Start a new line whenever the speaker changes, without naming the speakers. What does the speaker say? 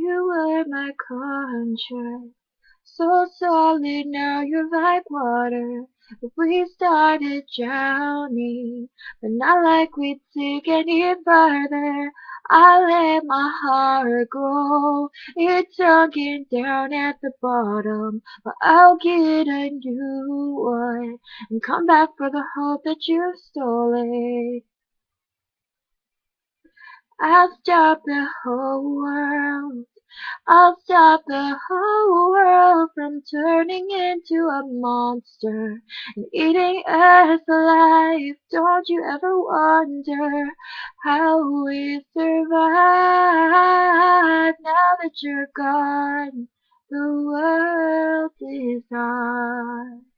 You were my contrast. So solid, now you're like water. If we started drowning, but not like we'd sink any further. I let my heart go. It's sunken down at the bottom, but I'll get a new one and come back for the hope that you've stolen. I'll stop the whole world. I'll stop the whole world from turning into a monster and eating us alive. Don't you ever wonder how we survive now that you're gone? The world is ours.